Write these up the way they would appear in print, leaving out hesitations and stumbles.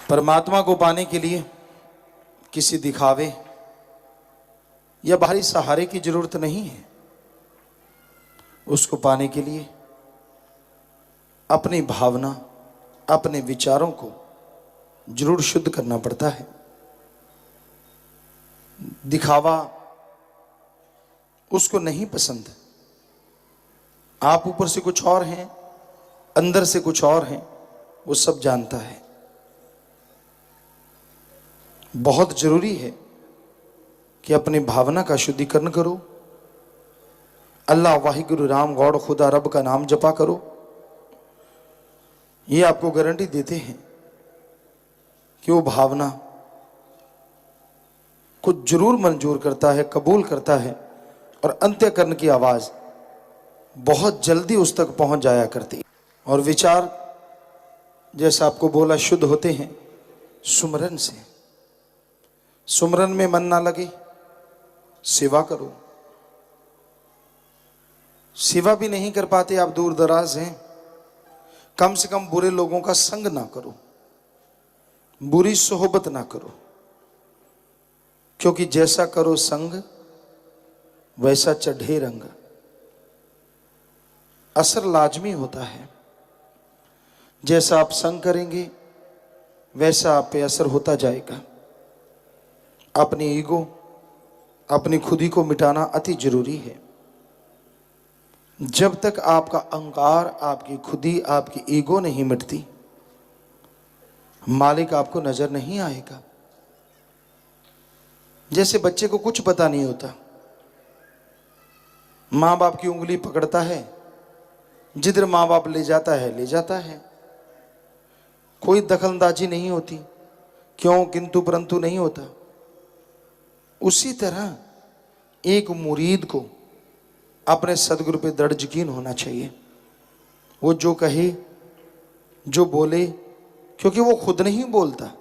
परमात्मा को पाने के लिए किसी दिखावे या बाहरी सहारे की जरूरत नहीं है। उसको पाने के लिए अपनी भावना, अपने विचारों को जरूर शुद्ध करना पड़ता है। दिखावा उसको नहीं पसंद। आप ऊपर से कुछ और हैं, अंदर से कुछ और हैं, वो सब जानता है। बहुत जरूरी है कि अपनी भावना का शुद्धिकरण करो। अल्लाह वाहिगुरु राम गौड़ खुदा रब का नाम जपा करो। ये आपको गारंटी देते हैं कि वो भावना को जरूर मंजूर करता है, कबूल करता है और अंत्यकरण की आवाज बहुत जल्दी उस तक पहुंच जाया करती। और विचार जैसा आपको बोला शुद्ध होते हैं सुमरन से। सुमरन में मन ना लगे, सेवा करो। सेवा भी नहीं कर पाते, आप दूर दराज हैं, कम से कम बुरे लोगों का संग ना करो, बुरी सोहबत ना करो। क्योंकि जैसा करो संग वैसा चढ़े रंग। असर लाजमी होता है। जैसा आप संग करेंगे वैसा आप पे असर होता जाएगा। अपनी ईगो, अपनी खुदी को मिटाना अति जरूरी है। जब तक आपका अहंकार, आपकी खुदी, आपकी ईगो नहीं मिटती, मालिक आपको नजर नहीं आएगा। जैसे बच्चे को कुछ पता नहीं होता, माँ बाप की उंगली पकड़ता है, जिधर माँ बाप ले जाता है ले जाता है, कोई दखलंदाजी नहीं होती, क्यों किंतु परंतु नहीं होता। उसी तरह एक मुरीद को अपने सदगुरु पे दृढ़ यकीन होना चाहिए। वो जो कहे, जो बोले, क्योंकि वो खुद नहीं बोलता,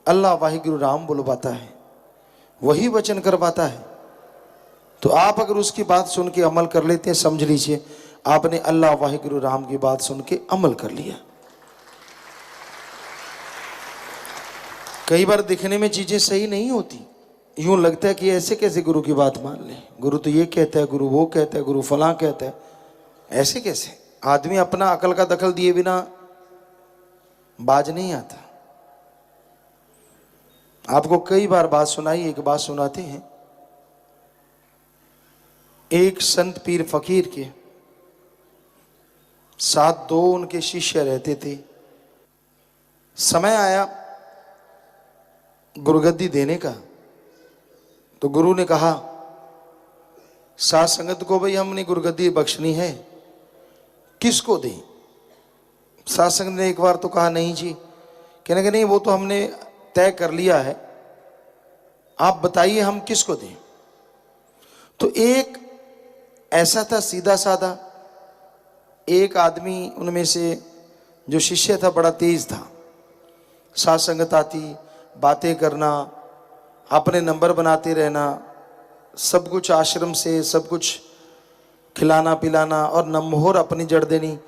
अल्लाह वाहिगुरु राम बुलवाता है, वही वचन करवाता है। तो आप अगर उसकी बात सुन के अमल कर लेते हैं, समझ लीजिए आपने अल्लाह वाहिगुरु राम की बात सुन के अमल कर लिया। कई बार दिखने में चीजें सही नहीं होती, यूं लगता है कि ऐसे कैसे गुरु की बात मान ले, गुरु तो ये कहता है, गुरु वो कहता है, गुरु फलां कहता है, ऐसे कैसे। आदमी अपना अकल का दखल दिए बिना बाज नहीं आता। आपको कई बार बात सुनाई, एक बात सुनाते हैं। एक संत पीर फकीर के साथ दो उनके शिष्य रहते थे। समय आया गुरुगद्दी देने का, तो गुरु ने कहा साथ संगत को, भाई हमने गुरुगद्दी बख्शनी है, किसको दें। साथ संगत ने एक बार तो कहा नहीं जी, कहने के नहीं वो तो हमने तय कर लिया है, आप बताइए हम किसको दें। तो एक ऐसा था सीधा साधा, एक आदमी उनमें से जो शिष्य था बड़ा तेज था, साथ संगत आती, बातें करना, अपने नंबर बनाते रहना, सब कुछ आश्रम से सब कुछ खिलाना पिलाना और नमोहर अपनी जड़ देनी।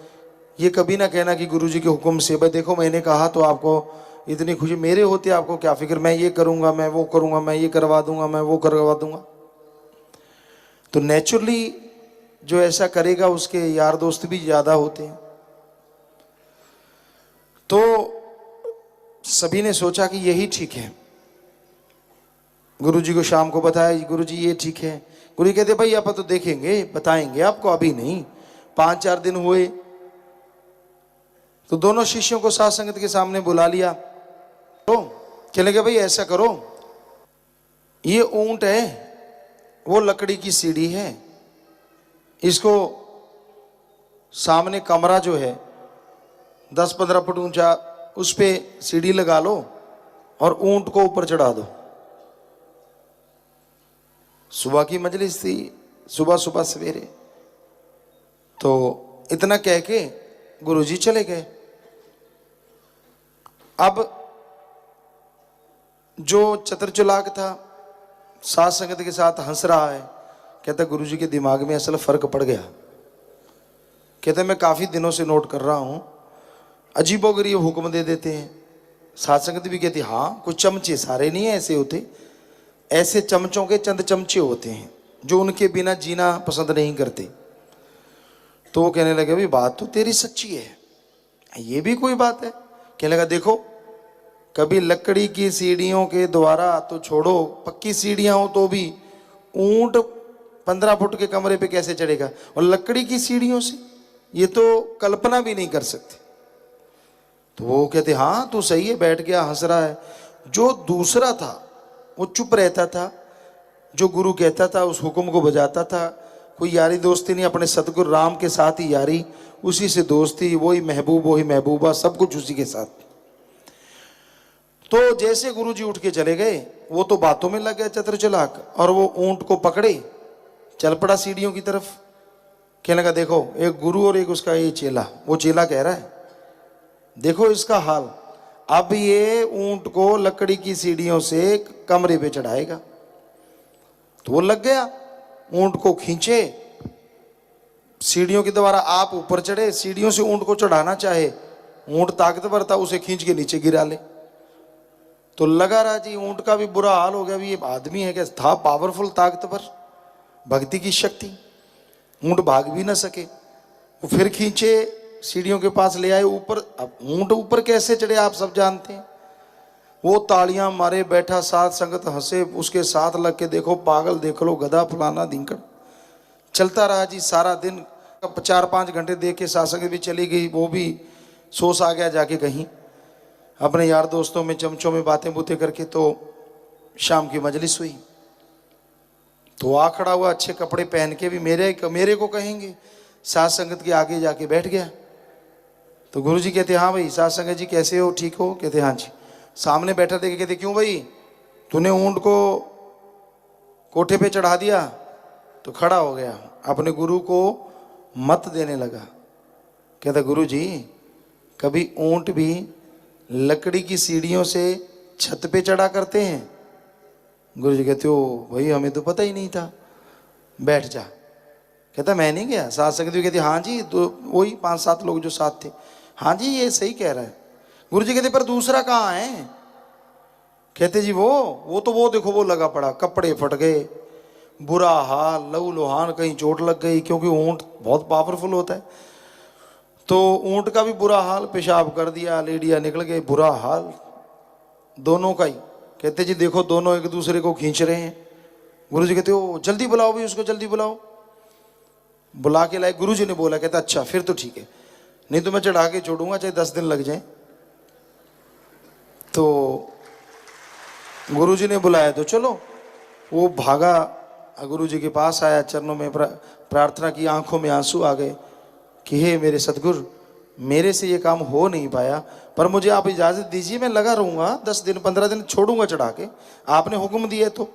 ये कभी ना कहना कि गुरुजी के हुक्म से, भाई देखो मैंने कहा तो आपको इतनी खुशी, मेरे होते आपको क्या फिक्र, मैं ये करूंगा, मैं वो करूंगा, मैं ये करवा दूंगा, मैं वो करवा दूंगा। तो नेचुरली जो ऐसा करेगा उसके यार दोस्त भी ज्यादा होते हैं। तो सभी ने सोचा कि यही ठीक है। गुरुजी को शाम को बताया, गुरुजी ये ठीक है। गुरु कहते भाई आप तो देखेंगे, बताएंगे आपको, अभी नहीं। 5-4 दिन हुए तो दोनों शिष्यों को साथ संगत के सामने बुला लिया। तो कहने लगे भाई ऐसा करो, ये ऊंट है, वो लकड़ी की सीढ़ी है, इसको सामने कमरा जो है 10-15 फुट ऊंचा, उस पे सीढ़ी लगा लो और ऊंट को ऊपर चढ़ा दो। सुबह की मजलिस थी, सुबह सुबह सवेरे। तो इतना कह के गुरुजी चले गए। अब जो चतुर-चालाक था साथ संगत के साथ हंस रहा है, कहता गुरुजी के दिमाग में असल फर्क पड़ गया। कहते मैं काफी दिनों से नोट कर रहा हूं, अजीबोगरीब हुक्म दे देते हैं, साध संगत भी कहती हाँ, कुछ चमचे, सारे नहीं ऐसे होते, ऐसे चमचों के चंद चमचे होते हैं जो उनके बिना जीना पसंद नहीं करते। तो वो कहने लगे भाई बात तो तेरी सच्ची है, ये भी कोई बात है। कहने लगा देखो, कभी लकड़ी की सीढ़ियों के द्वारा तो छोड़ो, पक्की सीढ़ियां हो तो भी ऊंट 15 फुट के कमरे पे कैसे चढ़ेगा, और लकड़ी की सीढ़ियों से ये तो कल्पना भी नहीं कर सकते। तो वो कहते हाँ तू सही है, बैठ गया हंस रहा है। जो दूसरा था वो चुप रहता था, जो गुरु कहता था उस हुक्म को बजाता था। कोई यारी दोस्ती नहीं, अपने सतगुरु राम के साथ ही यारी, उसी से दोस्ती, वही महबूब वही महबूबा, सब कुछ उसी के साथ। तो जैसे गुरु जी उठ के चले गए, वो तो बातों में लग गया चतुर चालाक, और वो ऊंट को पकड़े चल पड़ा सीढ़ियों की तरफ। कहने लगा देखो, एक गुरु और एक उसका ये चेला। वो चेला कह रहा है देखो इसका हाल, अब ये ऊंट को लकड़ी की सीढ़ियों से कमरे पे चढ़ाएगा। तो वो लग गया, ऊंट को खींचे, सीढ़ियों के द्वारा आप ऊपर चढ़े, सीढ़ियों से ऊंट को चढ़ाना चाहे, ऊंट ताकतवर था, उसे खींच के नीचे गिरा ले। तो लगा रहा जी, ऊंट का भी बुरा हाल हो गया, भी ये आदमी है क्या, था पावरफुल, ताकतवर, भक्ति की शक्ति, ऊंट भाग भी ना सके। वो फिर खींचे, सीढ़ियों के पास ले आए ऊपर। अब ऊंट ऊपर कैसे चढ़े आप सब जानते हैं। वो तालियां मारे बैठा, साथ संगत हंसे, उसके साथ लग के देखो पागल देख लो, गधा फलाना धिंकड़। चलता रहा जी सारा दिन। 4-5 घंटे देख के साथ संगत भी चली गई, वो भी सोच आ गया जाके कहीं अपने यार दोस्तों में चमचों में बातें बूतें करके। तो शाम की मजलिस हुई, तो आ खड़ा हुआ अच्छे कपड़े पहन के, भी मेरे को कहेंगे, साथ संगत के आगे जाके बैठ गया। तो गुरुजी कहते हाँ भाई साथ संगत जी कैसे हो, ठीक हो। कहते हाँ जी। सामने बैठा देखे, कहते क्यों भाई, तूने ऊंट को कोठे पे चढ़ा दिया। तो खड़ा हो गया, अपने गुरु को मत देने लगा। कहता गुरुजी कभी ऊंट भी लकड़ी की सीढ़ियों से छत पे चढ़ा करते हैं। गुरुजी कहते हो भाई हमें तो पता ही नहीं था, बैठ जा। कहता मैं नहीं गया। साथ संगत भी कहती हाँ जी, तो वही 5-7 लोग जो साथ थे, हाँ जी ये सही कह रहा है। गुरुजी कहते पर दूसरा कहाँ है। कहते जी वो तो वो देखो वो लगा पड़ा, कपड़े फट गए, बुरा हाल, लहू लुहान, कहीं चोट लग गई, क्योंकि ऊंट बहुत पावरफुल होता है। तो ऊंट का भी बुरा हाल, पेशाब कर दिया, लेडिया निकल गए, बुरा हाल दोनों का ही। कहते जी देखो दोनों एक दूसरे को खींच रहे हैं। गुरुजी कहते हो जल्दी बुलाओ भाई उसको, जल्दी बुलाओ। बुला के लाए, गुरुजी ने बोला। कहता अच्छा फिर तो ठीक है, नहीं तो मैं चढ़ा के छोड़ूंगा चाहे 10 दिन लग जाए। तो गुरुजी ने बुलाया तो चलो। वो भागा, गुरुजी के पास आया, चरणों में प्रार्थना की, आंखों में आंसू आ गए कि हे मेरे सतगुरु, मेरे से ये काम हो नहीं पाया, पर मुझे आप इजाज़त दीजिए, मैं लगा रहूँगा 10 दिन 15 दिन, छोड़ूंगा चढ़ा के, आपने हुक्म दिया तो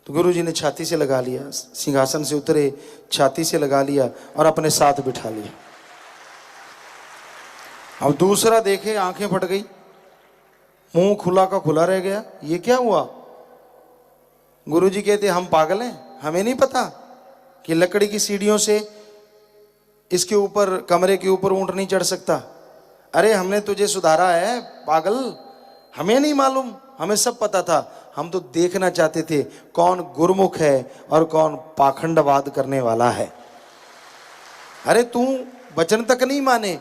गुरुजी ने छाती से लगा लिया, सिंहासन से उतरे, छाती से लगा लिया और अपने साथ बिठा लिया। अब दूसरा देखे, आंखें फट गई, मुंह खुला का खुला रह गया, ये क्या हुआ। गुरुजी कहते हम पागल हैं, हमें नहीं पता कि लकड़ी की सीढ़ियों से इसके ऊपर, कमरे के ऊपर ऊंट नहीं चढ़ सकता। अरे हमने तुझे सुधारा है पागल, हमें नहीं मालूम, हमें सब पता था, हम तो देखना चाहते थे कौन गुरुमुख है और कौन पाखंडवाद करने वाला है। अरे तू वचन तक नहीं माने,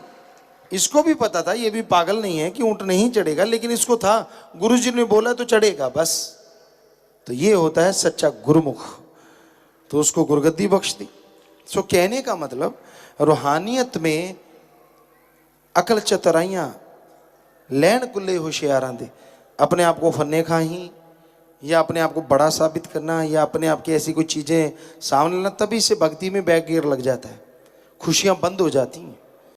इसको भी पता था ये भी पागल नहीं है कि ऊंट नहीं चढ़ेगा, लेकिन इसको था गुरुजी ने बोला तो चढ़ेगा बस। तो ये होता है सच्चा गुरुमुख, तो उसको गुरगद्दी बख्श दी। सो कहने का मतलब रूहानियत में अकल चतुराइयां लैन कुल्ले होशियारां दे, अपने आप को फन्ने खाही या अपने आप को बड़ा साबित करना या अपने आप की ऐसी कोई चीज़ें सामने लाना, तभी से भक्ति में बैक गियर लग जाता है, खुशियां बंद हो जाती हैं।